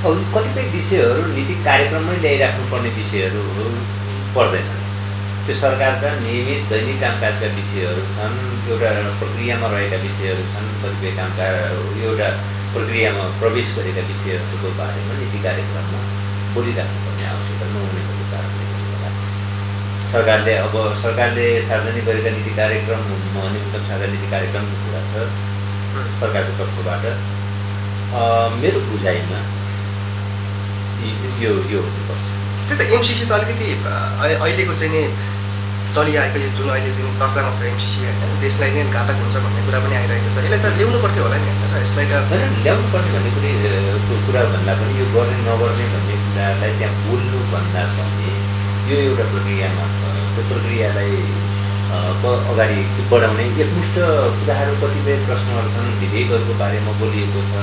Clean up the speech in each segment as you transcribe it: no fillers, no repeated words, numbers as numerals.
अब कतिपय विषयहरू नीति कार्यक्रममै ल्याइराख्नुपर्ने विषयहरू पर्दैन। त्यो सरकारका नियमित दैनिक कामकाजका विषयहरू छन्, एउटा प्रक्रियामा रहेका विषयहरू छन्, कतिपय कामका एउटा प्रक्रियामा प्रवेश गरेका विषयहरूको बारेमा नीति कार्यक्रममा बोलिराख्नुपर्ने आवश्यकता नहुनेको कारणले होला। सरकारले सार्वजनिक गरेका नीति कार्यक्रम न्यूनतम साझा नीति कार्यक्रमको कुरा छ सरकारको तर्फबाट। मेरो बुझाइमा यो हुनुपर्छ। त्यही त एमसिसी त अलिकति अहिलेको चाहिँ नि चलिआएको यो जुन अहिले चाहिँ चर्चामा छ एमसिसी होइन, देशलाई नै घातक हुन्छ भन्ने कुरा पनि आइरहेको छ। यसलाई त ल्याउनु पर्थ्यो होला नि होइन, यसलाई त ल्याउनु पर्ने भन्ने कुरा भन्दा पनि यो गर्ने नगर्ने भन्ने कुरालाई त्यहाँ बोल्नु भन्दा पनि यो एउटा प्रक्रियामा छ। त्यो प्रक्रियालाई अगाडि बढाउने एकमुष्ट कुराहरू, कतिपय प्रश्नहरू छन्, विधेयकहरूको बारेमा बोलिएको छ,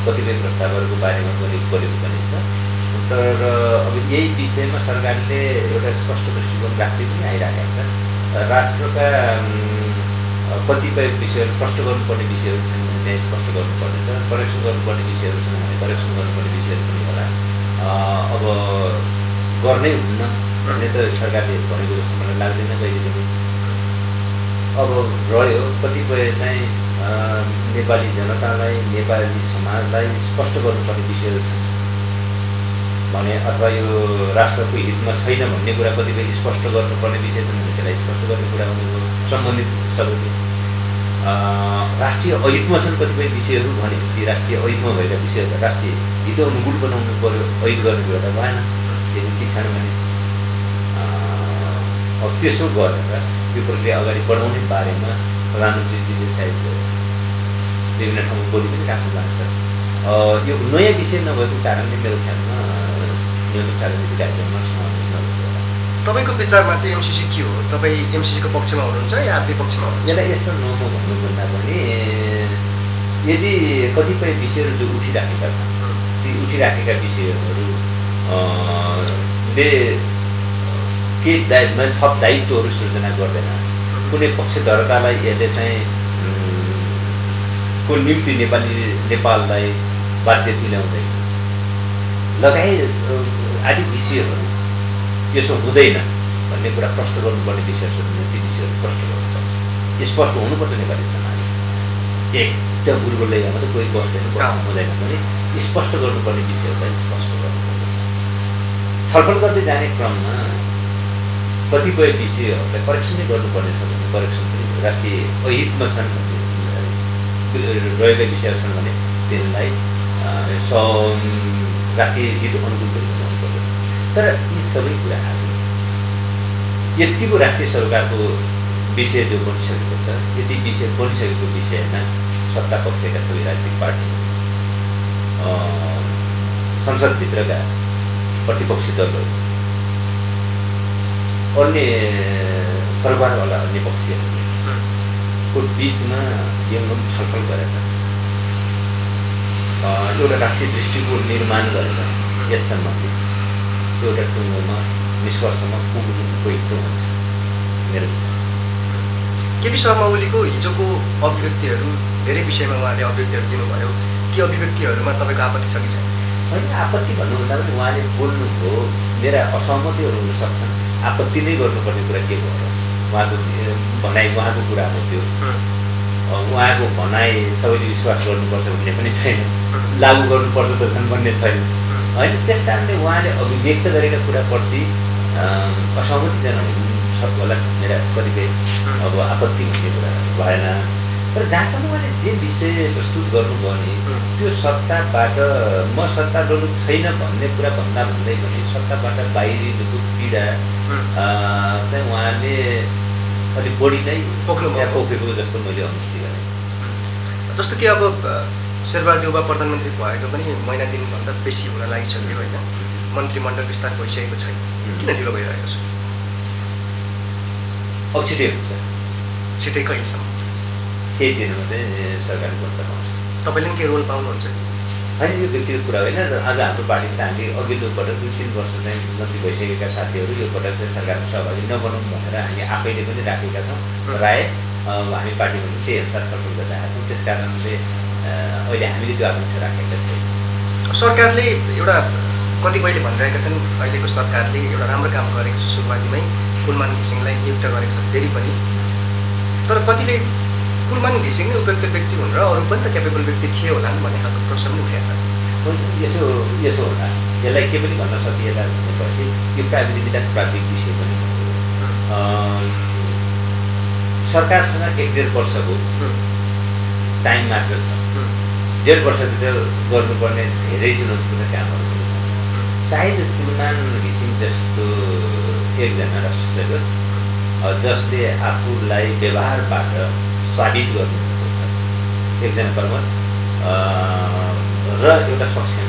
कतिपय प्रस्तावहरूको बारेमा बोलेको पनि छ। तर अब यही विषयमा सरकारले एउटा स्पष्ट दृष्टिकोण राख्दै पनि आइरहेको छ। राष्ट्रका कतिपय विषयहरू प्रष्ट गर्नुपर्ने विषयहरू छन् भने त्यहाँ स्पष्ट गर्नुपर्नेछ, करेक्सन गर्नुपर्ने विषयहरू छन् भने करेक्सन गर्नुपर्ने विषयहरू पनि होला। अब गर्नै हुन्न भन्ने त सरकारले भनेको जस्तो मलाई लाग्दैन कहिले पनि। अब रह्यो कतिपय चाहिँ नेपाली जनतालाई, नेपाली समाजलाई स्पष्ट गर्नुपर्ने विषयहरू छन् भने, अथवा यो राष्ट्रको हितमा छैन भन्ने कुरा कतिपय स्पष्ट गर्नुपर्ने विषय छन् भने त्यसलाई स्पष्ट गर्ने कुरा हुनेको सम्बन्धित सबैले। राष्ट्रिय अहितमा छन् कतिपय विषयहरू भने ती राष्ट्रिय अहितमा भएका विषयहरू राष्ट्रिय हित अनुकूल बनाउनु पर्यो, अहित गर्ने कुरा त भएन। त्यति के छन् भने अब त्यसो गरेर यो प्रक्रिया अगाडि बढाउने बारेमा प्रधानमन्त्रीजीले सायद विभिन्न ठाउँमा बोली पनि राख्नु भएको छ। यो नयाँ विषय नभएको कारणले मेरो ख्यालमा न्यूनतम साझा नीति कार्यक्रममा समावेश नभएको होला। तपाईँको विचारमा चाहिँ एमसिसी के हो? तपाईँ एमसिसीको पक्षमा हुनुहुन्छ या विपक्षमा हुनुहुन्छ? यसलाई यसो नमो भन्नुभन्दा पनि यदि कतिपय विषयहरू जो उठिराखेका छन्, ती उठिराखेका विषयहरूले केही थप दायित्वहरू सृजना गर्दैन, कुनै पक्षधरतालाई यसले चाहिँ को निम्ति नेपाललाई बाध्य तुल्याउँदैन लगायत आदि विषयहरू यसो हुँदैन भन्ने कुरा प्रष्ट गर्नुपर्ने विषयहरू छन् भने ती विषयहरू प्रष्ट गर्नुपर्छ, स्पष्ट हुनुपर्छ। नेपाली समाज एकदम गुरुबलले मात्रै कोही बस्दैन हुँदैन भने स्पष्ट गर्नुपर्ने विषयहरूलाई स्पष्ट गर्नुपर्छ। छलफल गर्दै जाने क्रममा कतिपय विषयहरूलाई करेक्सनै गर्नुपर्नेछ भने करेक्सन पनि राष्ट्रिय अहितमा छन् रहेका विषयहरू छन् भने त्यसलाई राष्ट्रिय हित अनुकूल पनि बनाउनु पर्छ। तर यी सबै कुराहरू यतिको राष्ट्रिय सरकारको विषय जो बनिसकेको छ, यति विषय बनिसकेको विषयमा सत्ता पक्षका सबै राजनीतिक पार्टी, संसदभित्रका प्रतिपक्षी दलहरू, अन्य सरकारवाला अन्य पक्षहरूको बिचमा यौन छलफल गरेर एउटा राष्ट्रिय दृष्टिकोण निर्माण गरेर यस सम्बन्धी एउटा टुङ्गोमा निष्कर्षमा पुग्नु उपयुक्त हुन्छ मेरो विचार। केपी शर्मा ओलीको हिजोको अभिव्यक्तिहरू धेरै विषयमा उहाँले अभिव्यक्तिहरू दिनुभयो, ती अभिव्यक्तिहरूमा तपाईँको आपत्ति छ कि छैन? होइन, आपत्ति भन्नुभन्दा पनि उहाँले बोल्नुभयो, मेरा असहमतिहरू हुन सक्छन्, आपत्ति नै गर्नुपर्ने कुरा के भयो र उहाँको भनाइ, उहाँको कुरा हो त्यो। उहाँको भनाइ सबैले विश्वास गर्नुपर्छ भन्ने पनि छैन, लागू गर्नुपर्छ त छन् भन्ने छैन होइन। त्यस कारणले उहाँले अभिव्यक्त गरेका कुराप्रति असहमति जनाउनु सक्छ होला, मेरा कतिपय अब आपत्ति भन्ने कुरा भएन। तर जहाँसम्म उहाँले जे विषय प्रस्तुत गर्नुभयो नि त्यो सत्ताबाट म सत्तारूढ छैन भन्ने कुरा भन्दै पनि सत्ताबाट बाहिरिनुको पीडा चाहिँ उहाँले अलिक बढी नै पोखेको जस्तो मैले अनुभूति गरेँ। जस्तो कि अब शेरबहादुर देउवा प्रधानमन्त्री भएको पनि महिना दिनभन्दा बेसी हुन लागिसक्यो होइन, मन्त्रीमण्डल विस्तार भइसकेको छैन, किन ढिलो भइरहेको छ? अब छिटै हुन्छ, छिटै कहिलेसम्म? केही दिनमा चाहिँ सरकारी गठबन्धन आउँछ। तपाईँले पनि केही रोल पाउनुहुन्छ? होइन, यो व्यक्तिगत कुरा होइन। आज हाम्रो पार्टीले हामी अघिल्लो पटक 2-3 वर्ष चाहिँ मन्त्री भइसकेका साथीहरू यो पटक चाहिँ सरकारमा सहभागी नबनौँ भनेर हामी आफैले पनि राखेका छौँ राय। हामी पार्टीमा त्यही अनुसार छलफल गरिरहेका छौँ। त्यस कारणले अहिले हामीले त्यो आकाङ्क्षा राखेका छैनौँ। सरकारले एउटा कतिपयले भनिरहेका छन् अहिलेको सरकारले एउटा राम्रो काम गरेको छ, सुरुवातीमै कुलमान घिसिङलाई नियुक्त गरेको छ फेरि पनि, तर कतिले कुलमान घिसिङ नै उपयुक्त व्यक्ति हुन् र अरू पनि त क्यापेबल व्यक्ति थिए होला भन्ने खालको प्रश्न पनि उठेको छ। यसो होला, यसलाई के पनि भन्न सकिएला भनेपछि यो प्राविधिक विषय पनि सरकारसँग 1.5 वर्षको टाइम मात्र छ। 1.5 वर्षभित्र गर्नुपर्ने धेरै चुनौतीपूर्ण कामहरू पनि छन्। सायद कुलमान घिसिङ जस्तो एकजना राष्ट्रिय सेवक जसले आफूलाई व्यवहारबाट साबित गर्नुभएको छ, एकजना कर्मठ र एउटा सक्षम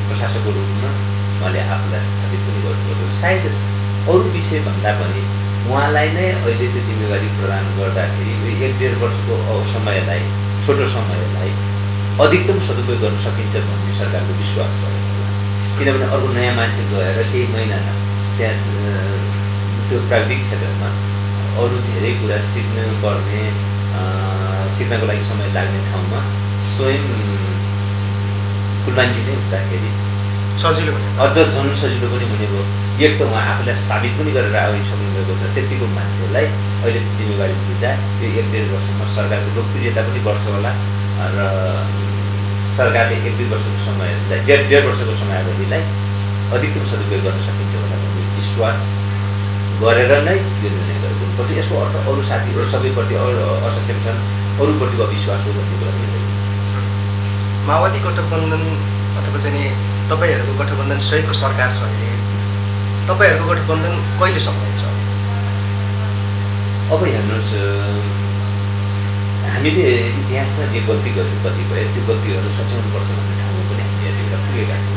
प्रशासकको रूपमा उहाँले आफूलाई स्थापित पनि गर्नुभएको, सायद अरू विषयभन्दा पनि उहाँलाई नै अहिले त्यो जिम्मेवारी प्रदान गर्दाखेरि 1.5 वर्षको समयलाई, छोटो समयलाई अधिकतम सदुपयोग गर्न सकिन्छ भन्ने सरकारको विश्वास भएको होला। किनभने अर्को नयाँ मान्छे गएर केही महिना त्यहाँ त्यो प्राविधिक क्षेत्रमा अरू धेरै कुरा सिक्नुपर्ने, सिक्नको लागि समय लाग्ने ठाउँमा स्वयं कुलमानजी नै हुँदाखेरि सजिलो हुने, अझ झन् सजिलो पनि हुने भयो। एक त उहाँ आफूलाई साबित पनि गरेर आइसक्नुभएको छ, त्यतिको मान्छेलाई अहिले जिम्मेवारी दिँदा यो 1.5 वर्षमा सरकारको लोकप्रियता पनि बढ्छ होला र सरकारले 1-2 वर्षको समयलाई, 1.5 वर्षको समयावधिलाई अधिकतम सदुपयोग गर्न सकिन्छ भनेर भन्ने विश्वास गरेर नै यो निर्णय गरेको हुनुपर्छ। यसको अर्थ अरू साथीहरू सबैप्रति असक्षम छन्, अरूप्रतिको विश्वास हो भन्ने कुरा पनि। माओवादी गठबन्धन अथवा चाहिँ तपाईँहरूको गठबन्धन सहितको सरकार छ अहिले, तपाईँहरूको गठबन्धन कहिलेसम्म हुन्छ? अब हेर्नुहोस्, हामीले इतिहासमा जे गल्ती गर्यौँ कतिपय, त्यो गल्तीहरू सच्याउनुपर्छ भन्ने ठाउँमा पनि हामी एउटा पुगेका छौँ।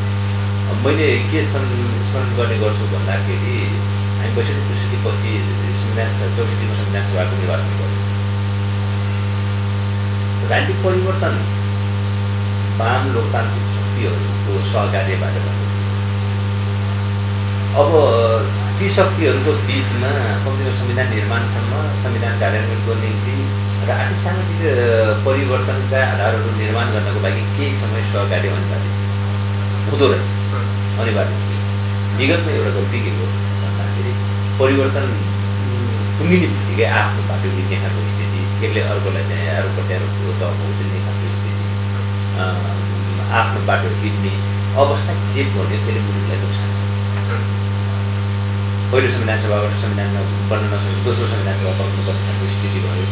मैले के स्मरण गर्ने गर्छु भन्दाखेरि हामी 62 पछि संविधान 64मा संविधान सभाको निर्वाचन गऱ्यौँ। राजनीतिक परिवर्तन वाम लोकतान्त्रिक शक्तिहरूको सहकार्यबाट भएको। अब ती शक्तिहरूको बिचमा कम्तीमा संविधान निर्माणसम्म, संविधान कार्यान्वयनको निम्ति र आर्थिक सामाजिक परिवर्तनका आधारहरू निर्माण गर्नको लागि केही समय सहकार्य अनिवार्य हुँदो रहेछ, अनिवार्य। विगतमा एउटा गल्ती के हो भन्दाखेरि परिवर्तन टुङ्गिने बित्तिकै आफ्नो बाटो हिँड्ने खालको स्थिति, एकले अर्कोलाई चाहिँ आरोप प्रत्यारोप दिने खालको स्थिति, आफ्नो बाटो हिँड्ने अवस्था जे भन्यो त्यसले मुलुकलाई नोक्सान। पहिलो संविधान सभाबाट संविधानमा बन्न नसक्ने दोस्रो संविधान सभा बन्नुपर्ने खालको स्थिति भयो।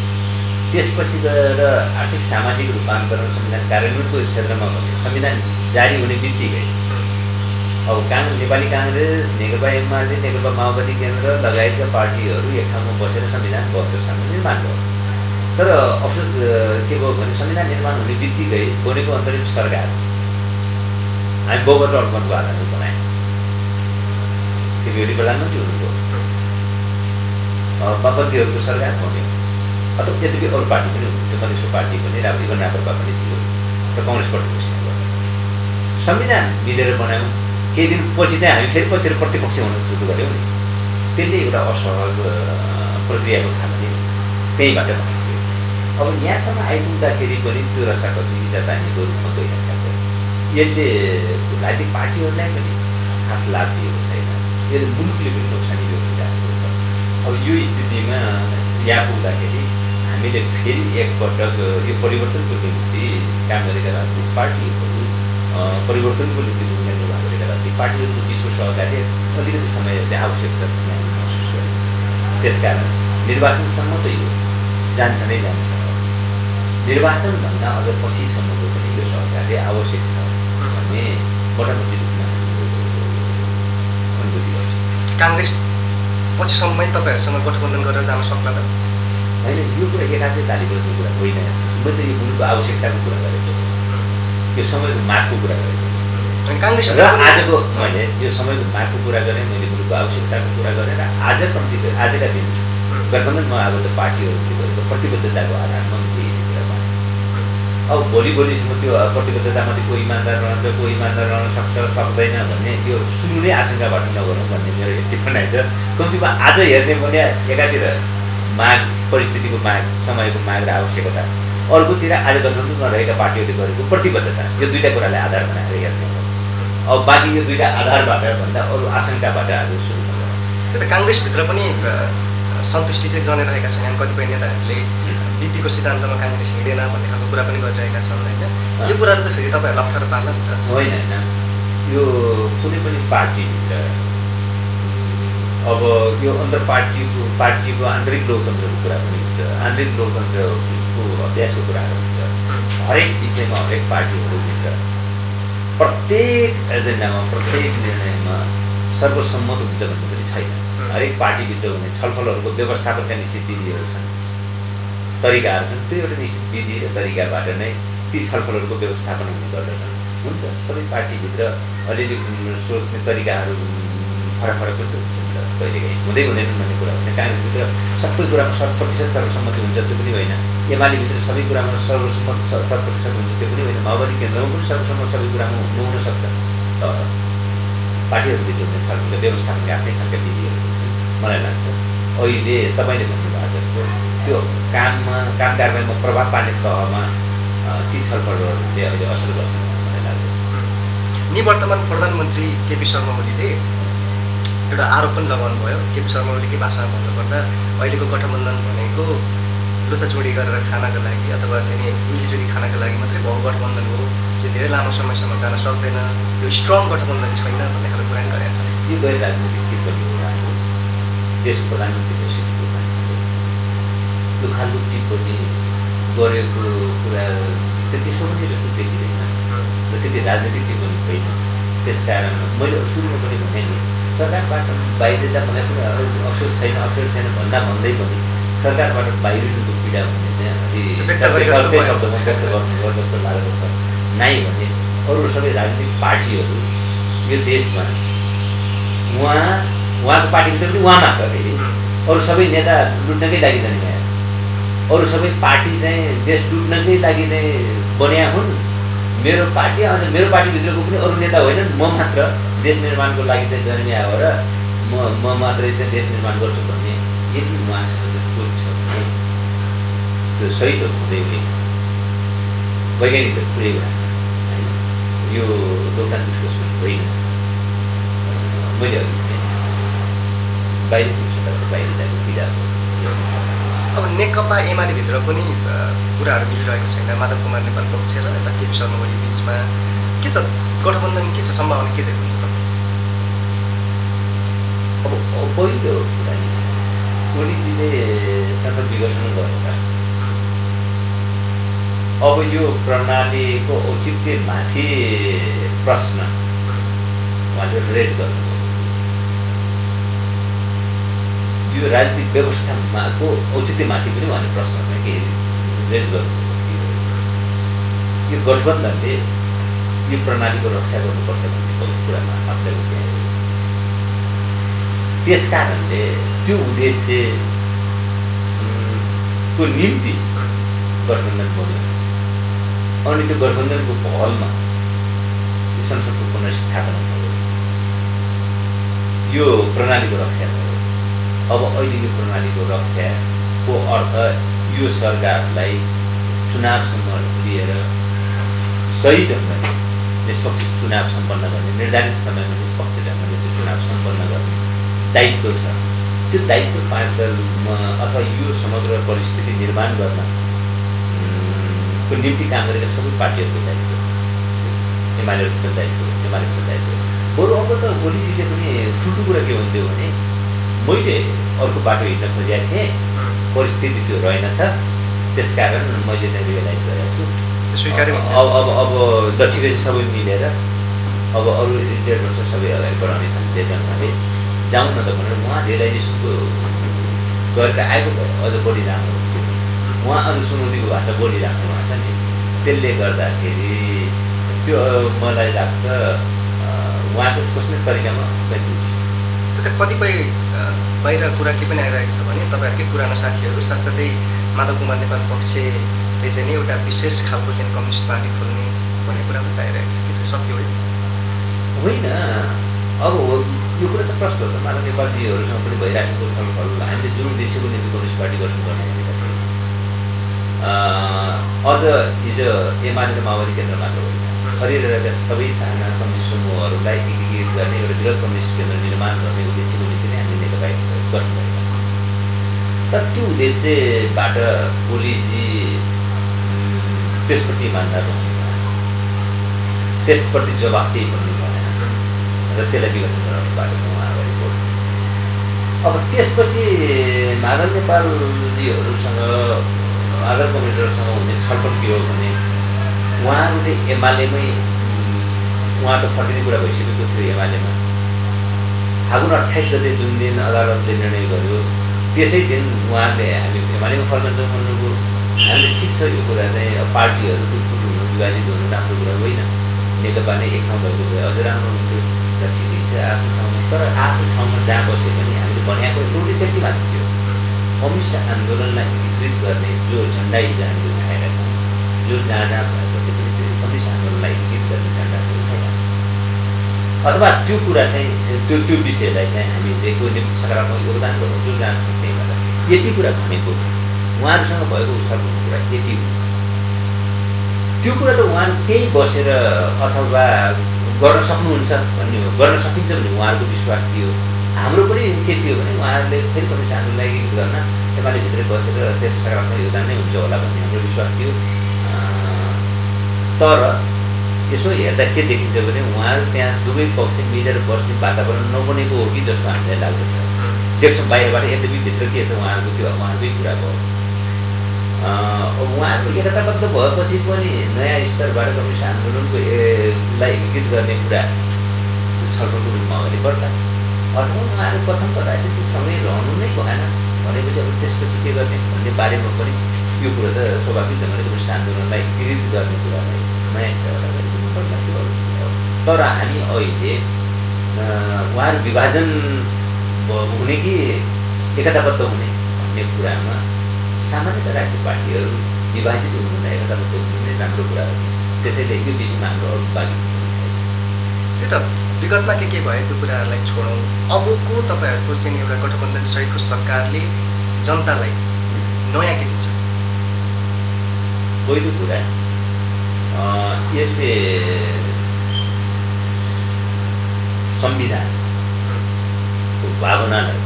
त्यसपछि गएर आर्थिक सामाजिक रूपान्तरण संविधान कार्यान्वयनको क्षेत्रमा भयो। संविधान जारी हुने बित्तिकै अब नेपाली काङ्ग्रेस, नेकपा एमाले, नेकपा माओवादी केन्द्र लगायतका पार्टीहरू एक ठाउँमा बसेर संविधान बहत्तरसम्म निर्माण भयो। तर अफसोस के भयो भने संविधान निर्माण हुने बित्तिकै बनेको अन्तरिम सरकार हामी बहुमत अल्पमतको आधारमा बनायौँ। केपी प्रधानमन्त्री हुनुभयो, वामपन्थीहरूको सरकार बन्यो, अथवा यद्यपि अरू पार्टी पनि हुन्थ्यो, मधेसको पार्टी पनि, इभन राप्रपा पनि थियो र कङ्ग्रेसबाट घोषणा गर्यो। संविधान मिलेर बनायौँ। केही दिन पछि चाहिँ हामी फेरि पछि प्रतिपक्ष हुन सुरु गऱ्यौँ नि, त्यसले एउटा असहज प्रक्रियाको थाहा त्यहीँबाट बनाएको। अब यहाँसम्म आइपुग्दाखेरि पनि त्यो रसाकसी इजातानीको रूपमा गइरहेका छ। यसले राजनीतिक पार्टीहरूलाई पनि खास लाभ दिएको छैन, यसले मुलुकले पनि नोक्सानी जोगिरहेको छ। अब यो स्थितिमा यहाँ पुग्दाखेरि हामीले फेरि एकपटक यो परिवर्तनको निम्ति काम गरेका राजनीतिक पार्टीहरू, परिवर्तनको निम्ति भूमिका निर्वाह गरेका राजनीतिक पार्टीहरूको बिचको सहकार्य अलिकति समय चाहिँ आवश्यक छ भन्ने हामीले महसुस गरेको। त्यसकारण निर्वाचनसम्म त यो जान्छ नै जान्छ, निर्वाचनभन्दा अझ पछिसम्मको पनि यो सहकार्य आवश्यक छ भन्ने मोटामोटी रूपमा अनुभूति गर्छु। काङ्ग्रेस पछिसम्मै तपाईँहरूसँग गठबन्धन गरेर जान सक्ला त? होइन, यो कुरा एकातिर ताली बज्ने कुरा होइन। मैले त यो मुलुकको आवश्यकताको कुरा गरेको, यो समयको मागको कुरा गरेको। काङ्ग्रेस र आजको मैले यो समयको मागको कुरा गरेँ, मैले मुलुकको आवश्यकताको कुरा गरेर आजका दिन गठबन्धनमा आबद्ध पार्टीहरूले गरेको प्रतिबद्धताको आधारमा मैले यही कुरा माने। अब भोलिसम्म त्यो प्रतिबद्धतामाथि कोही इमान्दार रहन्छ, कोही इमान्दार रहन सक्छ सक्दैन भन्ने त्यो सुरु नै आशंकाबाट नगरौँ भन्ने मेरो एक टिप्पणी छ। कम्तीमा आज हेर्ने भने एकातिर माग, परिस्थितिको माग, समयको माग र आवश्यकता अर्कोतिर आज गठबन्धनमा रहेका पार्टीहरूले गरेको प्रतिबद्धता, यो दुईवटा कुरालाई आधार बनाएर हेर्ने हो। अब बाँकी यो दुईवटा आधारबाट भन्दा अरू आशंकाबाट आज सुरु गर्नु। त्यो त काङ्ग्रेसभित्र पनि सन्तुष्टि चाहिँ जनाइरहेका छैनन्। कतिपय नेताहरूले बिपीको सिद्धान्तमा काङ्ग्रेस हिँडेन भन्ने खालको कुरा पनि गरिरहेका छन् होइन। यो कुराहरू त फेरि तपाईँहरूलाई अप्ठ्यारो पार्ला नि त? होइन, यो कुनै पनि पार्टीभित्र अब यो पार्टीको आन्तरिक लोकतन्त्रको कुरा पनि हुन्छ, आन्तरिक लोकतन्त्रको अभ्यासको कुराहरू हुन्छ। हरेक विषयमा हरेक पार्टीहरू हुन्छ, प्रत्येक एजेन्डामा प्रत्येक निर्णयमा सर्वसम्मत हुन्छ भन्ने पनि छैन। हरेक पार्टीभित्र हुने छलफलहरूको व्यवस्थापनका निश्चित विधिहरू छन्, तरिकाहरू छन्। त्यो एउटा निश्चित विधि र तरिकाबाट नै ती छलफलहरूको व्यवस्थापन हुने गर्दछन्। हुन्छ, सबै पार्टीभित्र अलिअलि सोच्ने तरिकाहरू फरक फरक पनि हुन्छ नि त, कहिलेकाहीँ हुँदै हुँदैनन् भन्ने कुरा होइन। काङ्ग्रेसभित्र सबै कुरामा 100% सर्वसम्मति हुन्छ त्यो पनि होइन, एमालेभित्र सबै कुरामा सर्वसम्मत 100% हुन्छ त्यो पनि होइन, माओवादी केन्द्रमा पनि सर्वसम्मत सबै कुरामा नहुन सक्छ। तर पार्टीहरूभित्र हुने छलफल व्यवस्थापनका आफ्नै खालका विधिहरू हुन्छन्। मलाई लाग्छ अहिले तपाईँले भन्नुभएको जस्तो त्यो काम कारबाहीमा प्रभाव पार्ने तहमा ती छलफलहरूले अहिले असर गर्छन् मलाई लाग्छ। निवर्तमान प्रधानमन्त्री केपी शर्मा ओलीले एउटा आरोप पनि लगाउनु भयो। केपी शर्मा ओलीकै भाषामा भन्नुपर्दा अहिलेको गठबन्धन भनेको लुचाचुडी गरेर खानको लागि अथवा चाहिँ नि मिलिजुली खानको लागि मात्रै बहुगठबन्धन हो, यो धेरै लामो समयसम्म जान सक्दैन, यो स्ट्रङ गठबन्धन छैन भन्ने खालको कुरा पनि गरेका छन्। यो गैर राजनीतिक टिप्पणी हो। देशको प्रधानमन्त्री बसेको मान्छेले त्यो खालको टिप्पणी गरेको कुरा त्यति सोच्ने जस्तो देखिँदैन र त्यति राजनीतिक टिप्पणी होइन। त्यसकारण मैले सुरुमा पनि भने नि, सरकारबाट बाहिर मलाई पनि अवसर छैन भन्दै पनि सरकारबाट बाहिरिनुको पीडा भन्ने चाहिँ अर्कै शब्दमा व्यक्त गर्नु जस्तो लागेको छ। नाइ भने अरू सबै राजनीतिक पार्टीहरू यो देशमा उहाँको पार्टीभित्र पनि उहाँ मात्र फेरि अरू सबै नेता लुट्नकै लागि जाने यहाँ, अरू सबै पार्टी चाहिँ देश लुट्नकै लागि चाहिँ बनिया हुन्। मेरो पार्टी अझ मेरो पार्टीभित्रको पनि अरू नेता होइनन्, म मात्र देश निर्माणको लागि चाहिँ जन्मिया हो र म मात्रै चाहिँ देश निर्माण गर्छु भन्ने यदि उहाँसँग त्यो सोच छ भने त्यो सही त हुँदै हुने वैज्ञानिक त पुरै होइन, यो लोकतान्त्रिक सोच पनि होइन। मैले अघि बाहिर बाहिर जाने पीडा हो। अब नेकपा एमालेभित्र पनि कुराहरू मिलिरहेको छैन। माधव कुमार नेपाल पक्ष र यता केपी शर्मा ओली बिचमा के छ गठबन्धन, के छ सम्भावना, के देख्नुहुन्छ तपाईँ? अब पहिलो कुरा नि ओलीजीले संसद विघोषण गरेर अब यो प्रणालीको औचित्यमाथि प्रश्न उहाँले रेज गर्नु, यो राजनीतिक व्यवस्थाको औचित्यमाथि पनि उहाँले प्रश्न चाहिँ के रेज गर्नु। यो गठबन्धनले यो प्रणालीको रक्षा गर्नुपर्छ भन्ने कुरामा अप्ठ्यारो त्यहाँ। त्यस कारणले त्यो उद्देश्यको निम्ति गठबन्धन बन्यो। अनि त्यो गठबन्धनको पहलमा यो संसदको पुनर्स्थापना भयो, यो प्रणालीको रक्षा भयो। अब अहिले यो प्रणालीको रक्षाको अर्थ यो सरकारलाई चुनावसम्म लिएर सही ढङ्गले निष्पक्ष चुनाव सम्पन्न गर्ने, निर्धारित समयमा निष्पक्ष ढङ्गले चाहिँ चुनाव सम्पन्न गर्ने दायित्व छ। त्यो दायित्व पार्दलमा अथवा यो समग्र परिस्थिति निर्माण गर्न को निम्ति काम गरेका सबै पार्टीहरूको दायित्व, एमालेको दायित्व, एमालेको दायित्व। बरु अब त ओलीजीले पनि सुटु कुरा के हुन्थ्यो भने मैले अर्को बाटो हिँड्न खोजेको थिएँ, परिस्थिति त्यो रहेनछ, त्यसकारण मैले चाहिँ रियलाइज गरेको छु। अब ठिकै छ, सबै मिलेर अब अरू 1.5 वर्ष सबै अगाडि बढाउने खालको ढङ्गले जाउँ न त भनेर उहाँ रियलाइजेसनको गरेर आएको अझ बढी राम्रो हुन्थ्यो। उहाँ अझ चुनौतीको भाषा बढी राख्नु भएको छ नि, त्यसले गर्दाखेरि त्यो मलाई लाग्छ उहाँको सोच्ने तरिकामा कन्फ्युज। त्यो कतिपय बाहिर कुरा के पनि आइरहेको छ भने तपाईँहरूकै पुराना साथीहरू साथसाथै माधव कुमार नेपाल पक्षले चाहिँ नि एउटा विशेष खालको चाहिँ कम्युनिस्ट पार्टी खोल्ने भन्ने कुरा पनि आइरहेको छ। के छ सत्य होइन? अब यो कुरा त प्रश्न हो त। माधव नेपालजीहरूसँग पनि भइराखेको छलफल हामीले जुन उद्देश्यको निम्ति कम्युनिस्ट पार्टी गठन गर्ने भनेका थियौँ, अझ हिजो एमाले र माओवादी केन्द्र मात्र होइन, छरिरहेका सबै साना कम्युनिस्ट समूहहरूलाई एकीकृत गर्ने एउटा वृहत कम्युनिस्ट केन्द्र निर्माण गर्ने उद्देश्यको निम्ति नै हामीले नेकपा गठन गरेका। तर त्यो उद्देश्यबाट ओलीजी त्यसप्रति इमान्दार रहनु भएन, त्यसप्रति जवाफदेही बन्नु भएन र त्यसलाई विघटन गराउने बाटोमा उहाँ अगाडि बढ्नु। अब त्यसपछि माधव नेपालजीहरूसँग माधव कम्युनिस्टहरूसँग हुने छलफल के हो भने उहाँहरूले एमालेमै, उहाँ त फर्किने कुरा भइसकेको थियो एमालेमा। फागुन 28 गते जुन दिन अदालतले निर्णय गर्यो त्यसै दिन उहाँहरूले हामी एमालेमा फर्कन्छौँ भन्नुभयो। हामीले ठिक छ, यो कुरा चाहिँ पार्टीहरू टुटफुट हुनु, विभाजित हुनु राम्रो कुरा होइन, नेकपा नै एक ठाउँ भएको भए अझ राम्रो हुन्थ्यो र ठिकै छ आफ्नो ठाउँमा। तर आफ्नो ठाउँमा जहाँ बसे पनि हामीले भनेको एउटै त्यति मात्र थियो, कम्युनिस्ट आन्दोलनलाई एकीकृत गर्ने जो झन्डा हिजो हामीले उठाएका छौँ, जो जहाँ जहाँ भएपछि पनि त्यो कम्युनिस्ट आन्दोलनलाई एकीकृत गर्ने झन्डा चाहिँ उठाएका अथवा त्यो कुरा चाहिँ त्यो विषयलाई चाहिँ हामीले कुनै सकारात्मक योगदान गरौँ जो जान्छौँ त्यहीबाट, यति कुरा भनेको उहाँहरूसँग भएको छलफलको कुरा यति हो। त्यो कुरा त उहाँहरू त्यही बसेर अथवा गर्न सक्नुहुन्छ भन्ने हो, गर्न सकिन्छ भन्ने उहाँहरूको विश्वास थियो। हाम्रो पनि के थियो भने उहाँहरूले फेरि कम्युनिस्ट आन्दोलनलाई एकीकृत गर्न एमाले भित्रै बसेर त्यति सकारात्मक योगदान नै हुन्छ होला भन्ने हाम्रो विश्वास थियो। तर यसो हेर्दा के देखिन्छ भने उहाँहरू त्यहाँ दुवै पक्ष मिलेर बस्ने वातावरण नबनेको हो कि जस्तो हामीलाई लाग्दछ। देख्छौँ बाहिरबाट, यद्यपि भित्र के छ उहाँहरूको त्यो उहाँहरूकै कुरा भयो। उहाँहरू एकताबद्ध भएपछि पनि नयाँ स्तरबाट कम्युनिस्ट आन्दोलनको लाई एकीकृत गर्ने कुरा छलफलको रूपमा अगाडि बढ्ला अथवा उहाँहरू प्रथम त राजनीतिक समय रहनु नै भएन भनेपछि अब त्यसपछि के गर्ने भन्ने बारेमा पनि यो कुरा त स्वाभाविक ढङ्गले कम्युनिस्ट आन्दोलनलाई एकीकृत गर्ने कुरालाई नयाँ स्तरबाट अगाडि बढ्नुपर्ला त्यो अरू कुरा हो। तर हामी अहिले उहाँहरू विभाजन हुने कि एकताबद्ध हुने भन्ने कुरामा सामान्यतः राजनीतिक पार्टीहरू विभाजित हुनुहुँदा एकताबद्ध हुनु राम्रो कुरा हो। त्यसैले यो विषयमा हाम्रो अरू बाँकी छैन। त्यो त विगतमा के भयो त्यो कुराहरूलाई छोडौँ। अबको तपाईँहरूको चाहिँ एउटा गठबन्धन सहितको सरकारले जनतालाई नयाँ के दिन्छ? पहिलो कुरा यसले संविधानको भावनालाई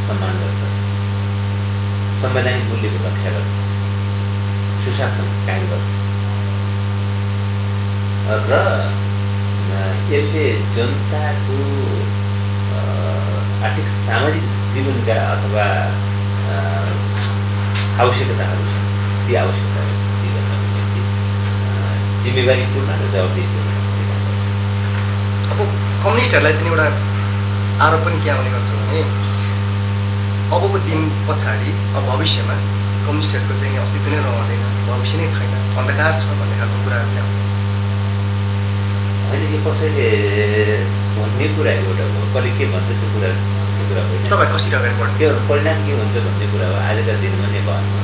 सम्मान गर्छ, संवैधानिक मूल्यको रक्षा गर्छ, सुशासन कायम गर्छ र यसले जनताको आर्थिक सामाजिक जीवनका अथवा आवश्यकताहरू छन् ती आवश्यकताहरू पूर्ति गर्नको निम्ति जिम्मेवारीपूर्ण र जवाबदेहीपूर्ण गर्छ। अब कम्युनिस्टहरूलाई चाहिँ एउटा आरोप पनि के आउने गर्छ भने अबको दिन पछाडि अब भविष्यमा कम्युनिस्टहरूको चाहिँ अस्तित्व नै रहँदैन, भविष्य नै छैन, अन्धकार छ भन्ने खालको कुराहरू नै आउँछ। होइन, यो कसैले भन्ने कुरा एउटा हो, कसले के भन्छ त्यो कुरा होइन। तपाईँ कसरी अगाडि बढ्नु, त्यो परिणाम के हुन्छ भन्ने कुरा हो। आजका दिनमा नेपालमा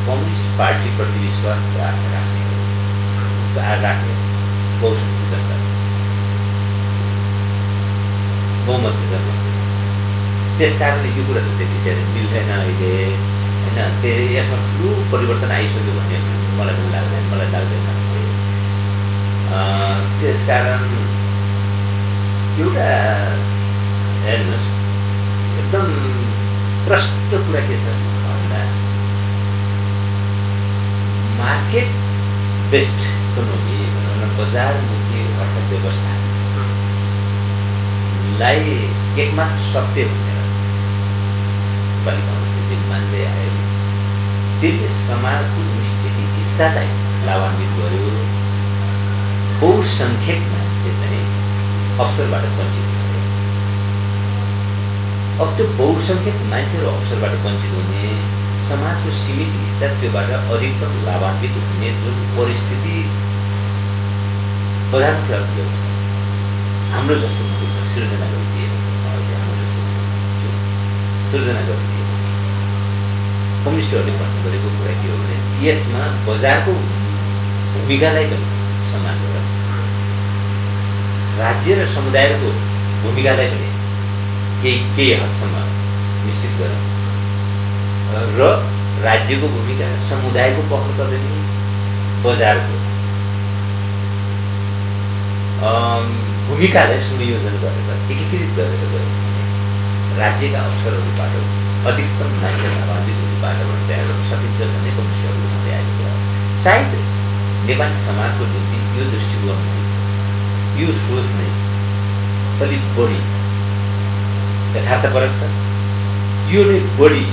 कम्युनिस्ट पार्टीप्रति विश्वास र आस्था राख्ने बहुसङ्ख्यक जनता छ, बहुमत छ जनता। त्यस कारणले यो कुरा त त्यति चाहिँ मिल्दैन अहिले होइन। यसमा ठुलो परिवर्तन आइसक्यो भन्ने मलाई पनि लाग्दैन। त्यसकारण एउटा हेर्नुहोस् एकदम प्रष्ट कुरा के छ भन्दा मार्केट बेस्ड इकोनोमी भनौँ न, बजारमुखी अर्थव्यवस्थालाई एकमात्र सत्य भनेर पालिकाले मान्दै आयो। त्यसले समाजको निश्चित हिस्सालाई लाभान्वित गर्यो। बहुसङ्ख्यक मान्छे चाहिँ अवसरबाट वञ्चित भयो। अब त्यो बहुसङ्ख्यक मान्छेहरू अवसरबाट वञ्चित हुने, समाजको सीमित हिस्सा त्योबाट अधिकतम लाभान्वित हुने जुन परिस्थिति बजारको कुरा छ, हाम्रो जस्तो मुलुकमा सिर्जना गरिदिएको छ। हाम्रो जस्तो सिर्जना गरिदिएको छ। कम्युनिस्टहरूले भन्नु गरेको कुरा के हो भने यसमा बजारको भूमिकालाई पनि सम्मान गर, राज्य र समुदायको भूमिकालाई पनि केही हदसम्म निश्चित गर र राज्यको भूमिका, समुदायको पहल कदमी, बजारको भूमिकालाई संयोजन गरेर एकीकृत गरेर गयो भने राज्यका अवसरहरूबाट अधिकतम मान्छे लाभान्वित हुने वातावरण तयार गर्न सकिन्छ भन्ने कमिटीहरू हुँदै आएको हो। सायद नेपाली समाजको निम्ति यो दृष्टिकोण नै, यो सोच नै अलिक बढी यथार्थपरक छ, यो नै बढी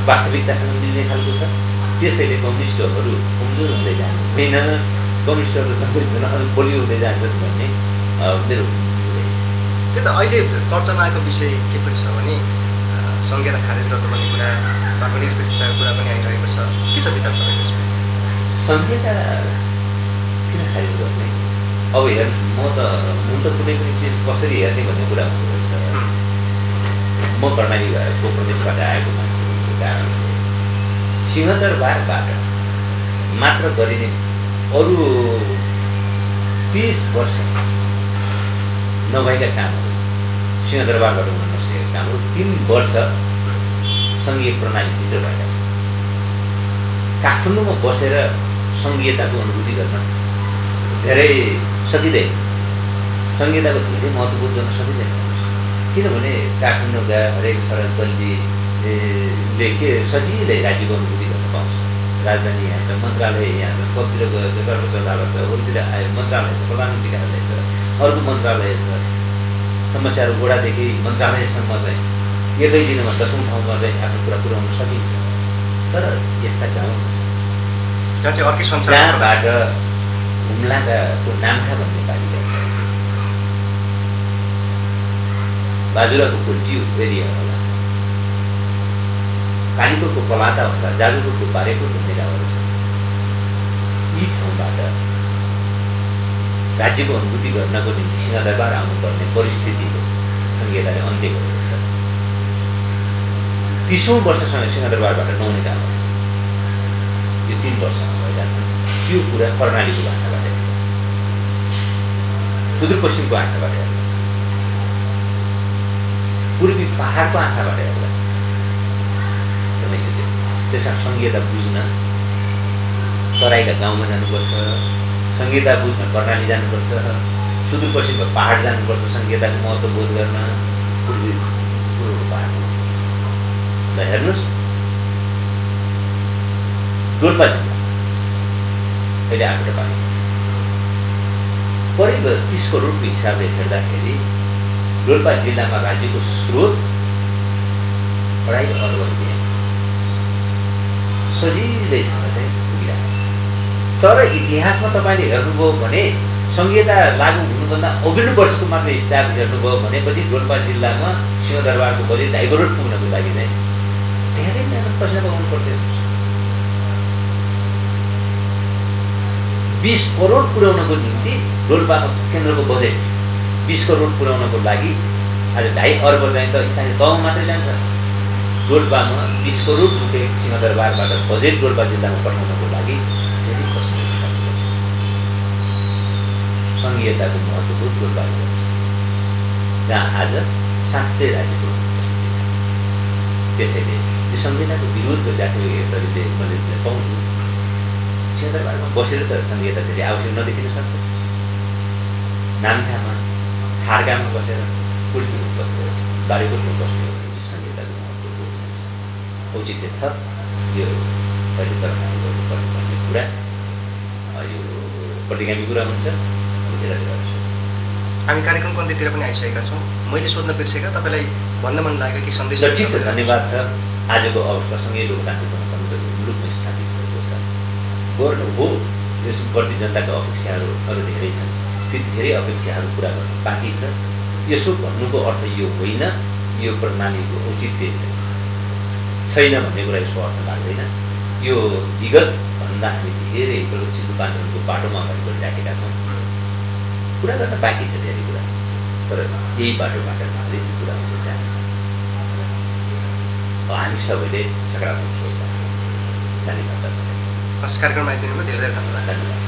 वास्तविकतासँग मिल्ने खालको छ। त्यसैले कम्युनिस्टहरू कमजोर हुँदै जानु होइन, कम्युनिस्टहरू जन अझ बलियो हुँदै जान्छन् भन्ने मेरो बुझाइ छ। त्यो त अहिले चर्चामा आएको विषय के पनि छ भने संहिता खारेज गर्नुपर्ने कुरा, धर्मनिरपेक्षताको कुरा पनि आइरहेको छ। के छ विचार तपाईँको यसमा? संहिता किन खारेज गर्ने? अब हेर्नु, म त कुनै पनि चिज कसरी हेर्ने भन्ने कुरा हुँदो रहेछ। म कर्णाली भएको प्रदेशबाट आएको मान्छे हुनुको कारण सिंहदरबारबाट मात्र गरिने अरू 30 वर्ष नभएका कामहरू, सिंहदरबारबाट हुन नसकेका कामहरू 3 वर्ष सङ्घीय प्रणालीभित्र भएका छन्। काठमाडौँमा बसेर सङ्घीयताको अनुभूति गर्न धेरै सकिँदैन, संहिताको धेरै महत्त्वपूर्ण गर्न सकिँदैन। किनभने काठमाडौँका हरेक सडक गल्लीले के सजिलै राज्यको अनुभूति गर्न पाउँछ। राजधानी यहाँ छ, मन्त्रालय यहाँ छ, कतितिर गयो छ, सर्वोच्च अदालत छ, अरूतिर मन्त्रालय छ, प्रधानमन्त्री कार्यालय छ, अर्को मन्त्रालय छ। समस्याहरू गोडादेखि मन्त्रालयसम्म चाहिँ एकै दिनमा 10औँ ठाउँमा चाहिँ आफ्नो कुरा पुर्याउन सकिन्छ। तर यस्ता गाउँहरू छ जहाँ चाहिँ अर्कै संसार, जहाँबाट हुम्लाको नाम्खा भन्ने पालिका छ, बाजुराको कोल्टियो एरिया होला, कालीकोटको पलाता होला, जाजरकोटको बारेकोट भन्ने गाउँहरू छ। यी ठाउँबाट राज्यको अनुभूति गर्नको निम्ति सिंहदरबार आउनुपर्ने परिस्थितिको संहिताले अन्त्य गरेको छ। 30औँ वर्षसँग सिंहदरबारबाट नहुने कामहरू यो 3 वर्षमा भएका छन्। त्यो कुरा कर्णालीको आँखाबाट हेर्दा, सुदूरपश्चिमको आँखाबाट हेर्दा, पूर्वी पहाडको आँखाबाट हेर्दा त्यसमा संहिता बुझ्न तराईका गाउँमा जानुपर्छ, संहिता बुझ्न कर्णाली जानुपर्छ, सुदूरपश्चिमको पहाड जानुपर्छ, संहिताको महत्त्व बोध गर्न पूर्वको पहाड जानुपर्छ। ल हेर्नुहोस्, डोल्पा जिल्ला अहिले 8वटा पालिका छ। करिब 30 करोडको हिसाबले हेर्दाखेरि डोल्पा जिल्लामा राज्यको स्रोत 2.5 अर्ब रुपियाँ सजिलैसँग चाहिँ पुगिरहेको छ। तर इतिहासमा तपाईँले हेर्नुभयो भने संहिता लागू हुनुभन्दा अघिल्लो वर्षको मात्र स्टाफ हेर्नुभयो भनेपछि डोल्पा जिल्लामा सिंहदरबारको बजेट 2.5 करोड पुग्नको लागि चाहिँ धेरै मेहनत पसिना बगाउनु पर्थ्यो। 20 करोड पुर्याउनको निम्ति डोल्पामा केन्द्रको बजेट 20 करोड पुर्याउनको लागि आज 2.5 अर्ब चाहिँ त स्थानीय तहमा मात्रै जान्छ। डोल्पामा 20 करोड रुपियाँ सिंहदरबारबाट बजेट डोल्पा जिल्लामा पठाउनको लागि धेरै कष्ट गर्नुपर्छ। संघीयताको महत्त्वको डोल्पा जिल्ला जहाँ आज साँच्चै राज्यको उपस्थिति छ। त्यसैले यो संहिताको विरोध गरिरहेको तरिकाले मैले पाउँछु। सिंहदरबारमा बसेर त संहिता धेरै आवश्यक नदेखिन सक्छ। नाम्खामा, छारगामा बसेर, कुल्टीमा बसेर, बारेकोटमा बस्ने संहिताको महत्त्वको औचित्य छ। यो अहिले तरकारी गर्नुपर्ने भन्ने कुरा यो प्रतिगामी कुरा हुन्छ। हामी कार्यक्रमको अन्त्यतिर पनि आइसकेका छौँ। मैले सोध्न बिर्सेका तपाईँलाई भन्न मन लागेको कि सन्देश? ठिक छ, धन्यवाद छ। आजको अवस्था सँगै लोकतान्त्रिक गणतन्त्र मुलुकमा स्थापित भएको छ। गर्नु हो, यसप्रति जनताको अपेक्षाहरू अझ धेरै छन्। ती धेरै अपेक्षाहरू पुरा गर्न बाँकी छ। यसो भन्नुको अर्थ यो होइन यो प्रणालीको औचित्य छैन भन्ने कुरा यसको अर्थ लाग्दैन। यो विगत भन्दा हामी धेरै प्रगतिशील रूपान्तरणको बाटोमा अगाडि बढिराखेका छौँ। कुरा गर्न बाँकी छ धेरै कुरा, तर यही बाटोबाट हामीले त्यो कुरा हुँदै जानेछ। हामी सबैले सकारात्मक सोच राख्छौँ। धन्यवाद। कार्यक्रममा आइदिनुभयो, धेरै धेरै धन्यवाद।